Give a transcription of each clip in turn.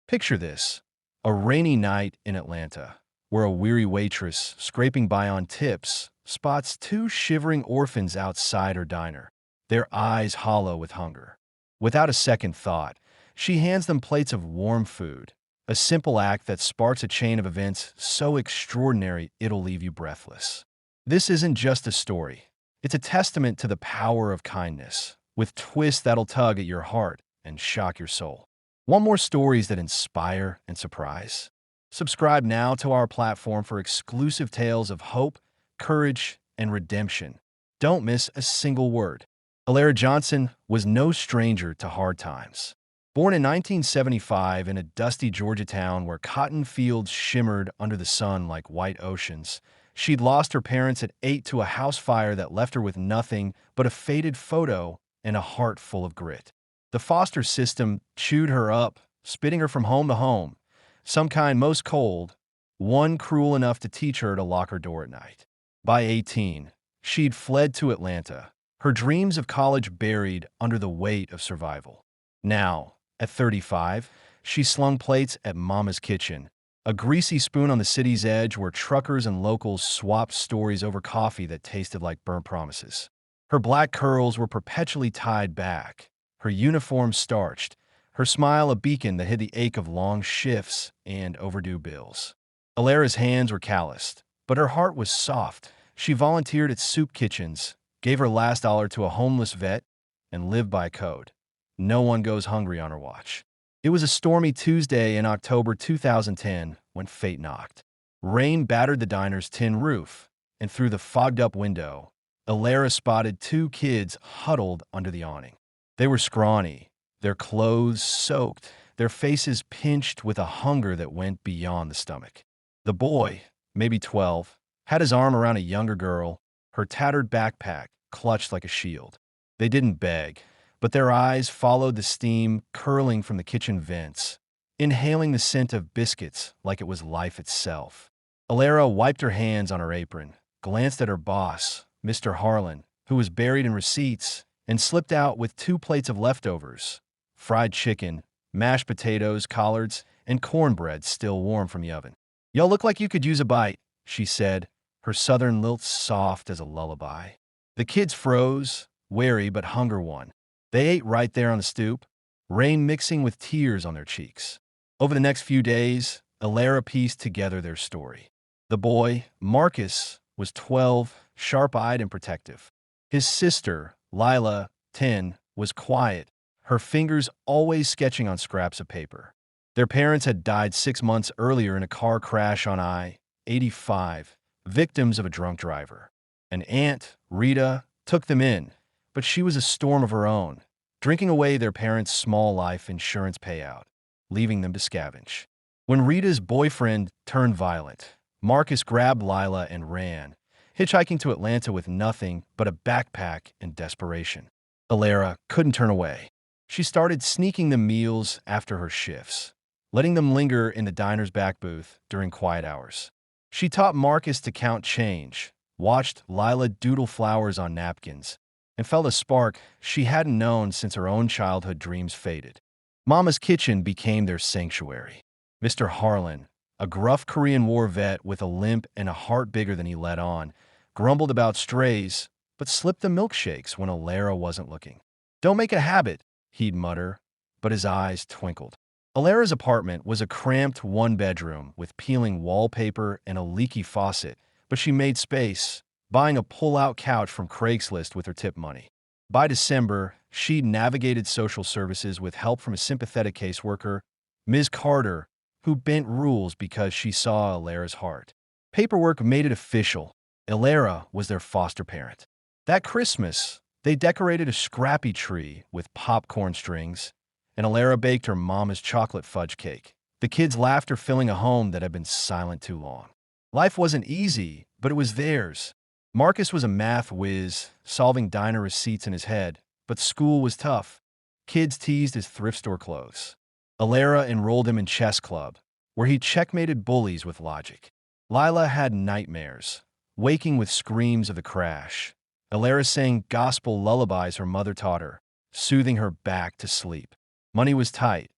Picture this: a rainy night in Atlanta, where a weary waitress, scraping by on tips, spots two shivering orphans outside her diner, their eyes hollow with hunger. Without a second thought, she hands them plates of warm food, a simple act that sparks a chain of events so extraordinary it'll leave you breathless. This isn't just a story. It's a testament to the power of kindness, with twists that'll tug at your heart and shock your soul. Want more stories that inspire and surprise? Subscribe now to our platform for exclusive tales of hope, courage, and redemption. Don't miss a single word. Alara Johnson was no stranger to hard times. Born in 1975 in a dusty Georgia town where cotton fields shimmered under the sun like white oceans, she'd lost her parents at 8 to a house fire that left her with nothing but a faded photo and a heart full of grit. The foster system chewed her up, spitting her from home to home, some kind most cold, one cruel enough to teach her to lock her door at night. By 18, she'd fled to Atlanta, her dreams of college buried under the weight of survival. Now, at 35, she slung plates at Mama's Kitchen, a greasy spoon on the city's edge where truckers and locals swapped stories over coffee that tasted like burnt promises. Her black curls were perpetually tied back, her uniform starched, her smile a beacon that hid the ache of long shifts and overdue bills. Alara's hands were calloused, but her heart was soft. She volunteered at soup kitchens, gave her last dollar to a homeless vet, and lived by code: no one goes hungry on her watch. It was a stormy Tuesday in October 2010 when fate knocked. Rain battered the diner's tin roof, and through the fogged-up window, Alara spotted two kids huddled under the awning. They were scrawny, their clothes soaked, their faces pinched with a hunger that went beyond the stomach. The boy, maybe 12, had his arm around a younger girl, her tattered backpack clutched like a shield. They didn't beg, but their eyes followed the steam curling from the kitchen vents, inhaling the scent of biscuits like it was life itself. Alara wiped her hands on her apron, glanced at her boss, Mr. Harlan, who was buried in receipts, and slipped out with 2 plates of leftovers: fried chicken, mashed potatoes, collards, and cornbread still warm from the oven. "Y'all look like you could use a bite," she said, her southern lilt soft as a lullaby. The kids froze, wary but hunger won. They ate right there on the stoop, rain mixing with tears on their cheeks. Over the next few days, Alara pieced together their story. The boy, Marcus, was 12, sharp-eyed and protective. His sister, Lila, 10, was quiet, her fingers always sketching on scraps of paper. Their parents had died 6 months earlier in a car crash on I-85, victims of a drunk driver. An aunt, Rita, took them in, but she was a storm of her own, drinking away their parents' small life insurance payout, leaving them to scavenge. When Rita's boyfriend turned violent, Marcus grabbed Lila and ran, hitchhiking to Atlanta with nothing but a backpack and desperation. Alara couldn't turn away. She started sneaking them meals after her shifts, letting them linger in the diner's back booth during quiet hours. She taught Marcus to count change, watched Lila doodle flowers on napkins, and felt a spark she hadn't known since her own childhood dreams faded. Mama's Kitchen became their sanctuary. Mr. Harlan, a gruff Korean War vet with a limp and a heart bigger than he let on, grumbled about strays, but slipped the milkshakes when Alara wasn't looking. "Don't make a habit," he'd mutter, but his eyes twinkled. Alara's apartment was a cramped one-bedroom with peeling wallpaper and a leaky faucet, but she made space, buying a pull-out couch from Craigslist with her tip money. By December, she'd navigated social services with help from a sympathetic caseworker, Ms. Carter, who bent rules because she saw Alara's heart. Paperwork made it official: Alara was their foster parent. That Christmas, they decorated a scrappy tree with popcorn strings, and Alara baked her mama's chocolate fudge cake, the kids' laughter filling a home that had been silent too long. Life wasn't easy, but it was theirs. Marcus was a math whiz, solving diner receipts in his head, but school was tough. Kids teased his thrift store clothes. Alara enrolled him in chess club, where he checkmated bullies with logic. Lila had nightmares, waking with screams of the crash. Alara sang gospel lullabies her mother taught her, soothing her back to sleep. Money was tight.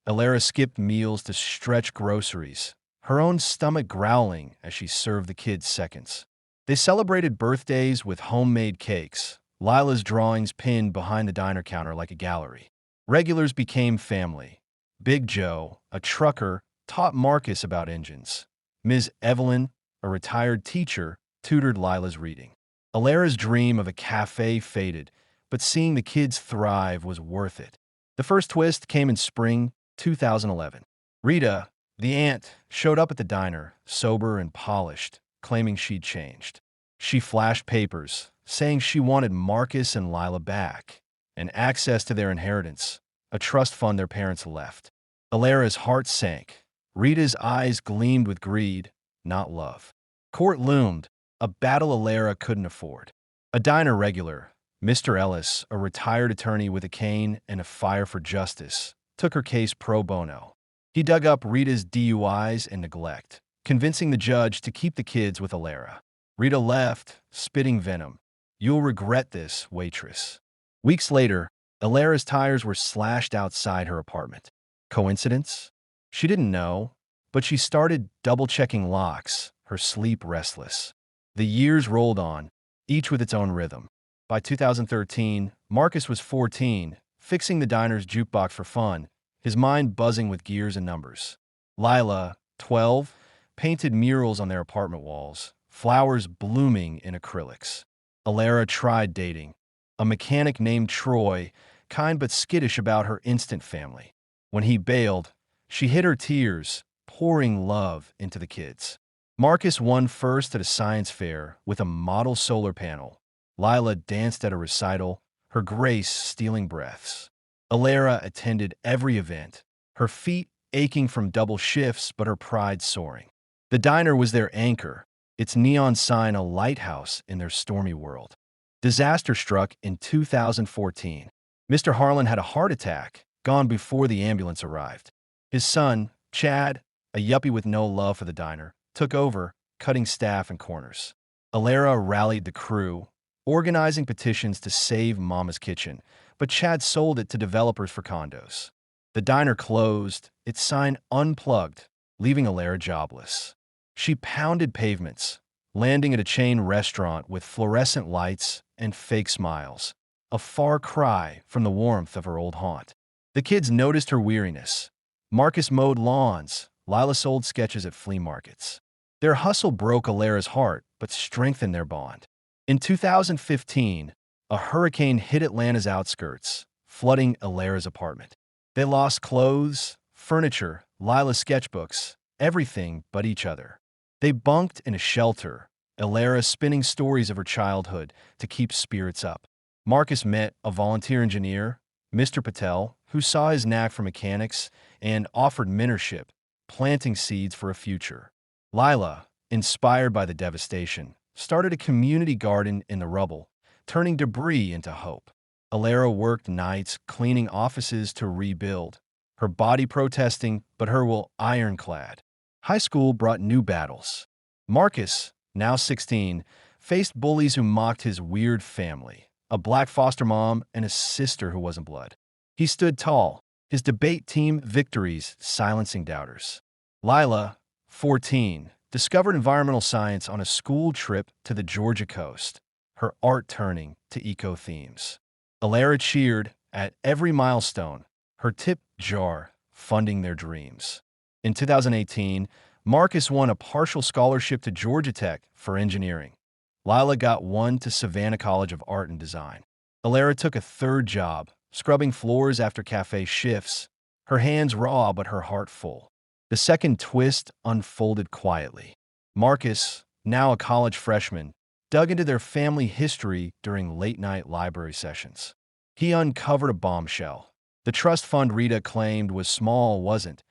Alara skipped meals to stretch groceries, her own stomach growling as she served the kids seconds. They celebrated birthdays with homemade cakes, Lila's drawings pinned behind the diner counter like a gallery. Regulars became family. Big Joe, a trucker, taught Marcus about engines. Ms. Evelyn, a retired teacher, tutored Lila's reading. Alara's dream of a cafe faded, but seeing the kids thrive was worth it. The first twist came in spring 2011. Rita, the aunt, showed up at the diner, sober and polished, claiming she'd changed. She flashed papers, saying she wanted Marcus and Lila back, and access to their inheritance, a trust fund their parents left. Alara's heart sank. Rita's eyes gleamed with greed, not love. Court loomed, a battle Alara couldn't afford. A diner regular, Mr. Ellis, a retired attorney with a cane and a fire for justice, took her case pro bono. He dug up Rita's DUIs and neglect, convincing the judge to keep the kids with Alara. Rita left, spitting venom. "You'll regret this, waitress." Weeks later, Alara's tires were slashed outside her apartment. Coincidence? She didn't know, but she started double-checking locks, her sleep restless. The years rolled on, each with its own rhythm. By 2013, Marcus was 14, fixing the diner's jukebox for fun, his mind buzzing with gears and numbers. Lila, 12, painted murals on their apartment walls, flowers blooming in acrylics. Alara tried dating. A mechanic named Troy, kind but skittish about her instant family. When he bailed, she hid her tears, pouring love into the kids. Marcus won first at a science fair with a model solar panel. Lila danced at a recital, her grace stealing breaths. Alara attended every event, her feet aching from double shifts but her pride soaring. The diner was their anchor, its neon sign a lighthouse in their stormy world. Disaster struck in 2014. Mr. Harlan had a heart attack, gone before the ambulance arrived. His son, Chad, a yuppie with no love for the diner, took over, cutting staff and corners. Alara rallied the crew, organizing petitions to save Mama's Kitchen, but Chad sold it to developers for condos. The diner closed, its sign unplugged, leaving Alara jobless. She pounded pavements, landing at a chain restaurant with fluorescent lights and fake smiles, a far cry from the warmth of her old haunt. The kids noticed her weariness. Marcus mowed lawns, Lila sold sketches at flea markets. Their hustle broke Alara's heart, but strengthened their bond. In 2015, a hurricane hit Atlanta's outskirts, flooding Alara's apartment. They lost clothes, furniture, Lila's sketchbooks, everything but each other. They bunked in a shelter, Alara spinning stories of her childhood to keep spirits up. Marcus met a volunteer engineer, Mr. Patel, who saw his knack for mechanics and offered mentorship, planting seeds for a future. Lila, inspired by the devastation, started a community garden in the rubble, turning debris into hope. Alara worked nights cleaning offices to rebuild, her body protesting, but her will ironclad. High school brought new battles. Marcus, now 16, faced bullies who mocked his weird family, a black foster mom and a sister who wasn't blood. He stood tall, his debate team victories silencing doubters. Lila, 14, discovered environmental science on a school trip to the Georgia coast, her art turning to eco-themes. Alara cheered at every milestone, her tip jar funding their dreams. In 2018, Marcus won a partial scholarship to Georgia Tech for engineering. Lila got one to Savannah College of Art and Design. Alara took a third job, scrubbing floors after cafe shifts, her hands raw but her heart full. The second twist unfolded quietly. Marcus, now a college freshman, dug into their family history during late-night library sessions. He uncovered a bombshell. The trust fund Rita claimed was small wasn't.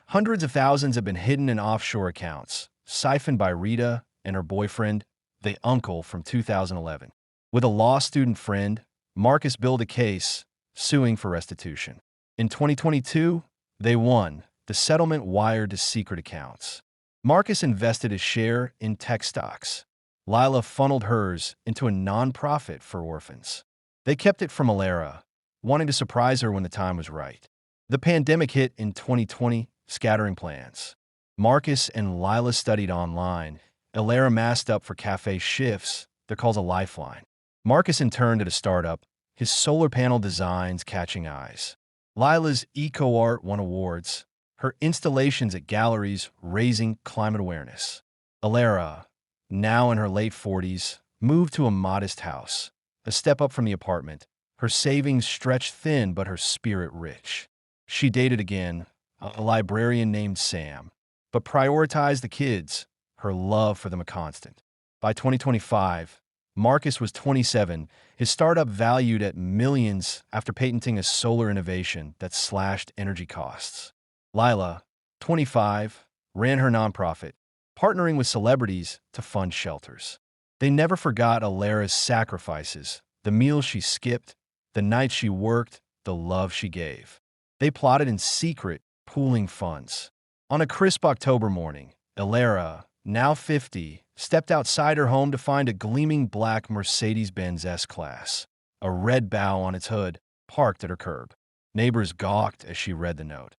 Hundreds of thousands have been hidden in offshore accounts, siphoned by Rita and her boyfriend, the uncle from 2011. With a law student friend, Marcus built a case, suing for restitution. In 2022, they won. The settlement wired to secret accounts. Marcus invested his share in tech stocks. Lila funneled hers into a nonprofit for orphans. They kept it from Alara, wanting to surprise her when the time was right. The pandemic hit in 2020, scattering plans. Marcus and Lila studied online. Alara masked up for cafe shifts. They're called a lifeline. Marcus interned at a startup, his solar panel designs catching eyes. Lila's eco art won awards, her installations at galleries raising climate awareness. Alara, now in her late 40s, moved to a modest house, a step up from the apartment, her savings stretched thin but her spirit rich. She dated again, a librarian named Sam, but prioritized the kids, her love for them a constant. By 2025, Marcus was 27, his startup valued at millions after patenting a solar innovation that slashed energy costs. Lila, 25, ran her nonprofit, partnering with celebrities to fund shelters. They never forgot Alara's sacrifices, the meals she skipped, the nights she worked, the love she gave. They plotted in secret, pooling funds. On a crisp October morning, Alara, now 50, stepped outside her home to find a gleaming black Mercedes-Benz S-Class, a red bow on its hood, parked at her curb. Neighbors gawked as she read the note.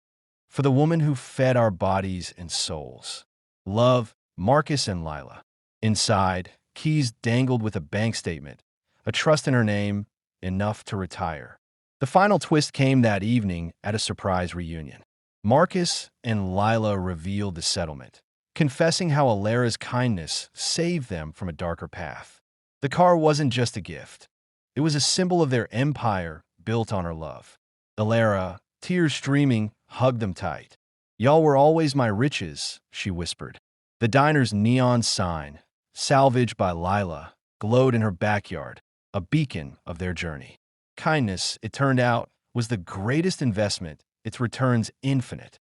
For the woman who fed our bodies and souls. Love, Marcus and Lila. Inside, keys dangled with a bank statement, a trust in her name, enough to retire. The final twist came that evening at a surprise reunion. Marcus and Lila revealed the settlement, confessing how Alara's kindness saved them from a darker path. The car wasn't just a gift. It was a symbol of their empire built on her love. Alara, tears streaming, hugged them tight. "Y'all were always my riches," she whispered. The diner's neon sign, salvaged by Lila, glowed in her backyard, a beacon of their journey. Kindness, it turned out, was the greatest investment, its returns infinite.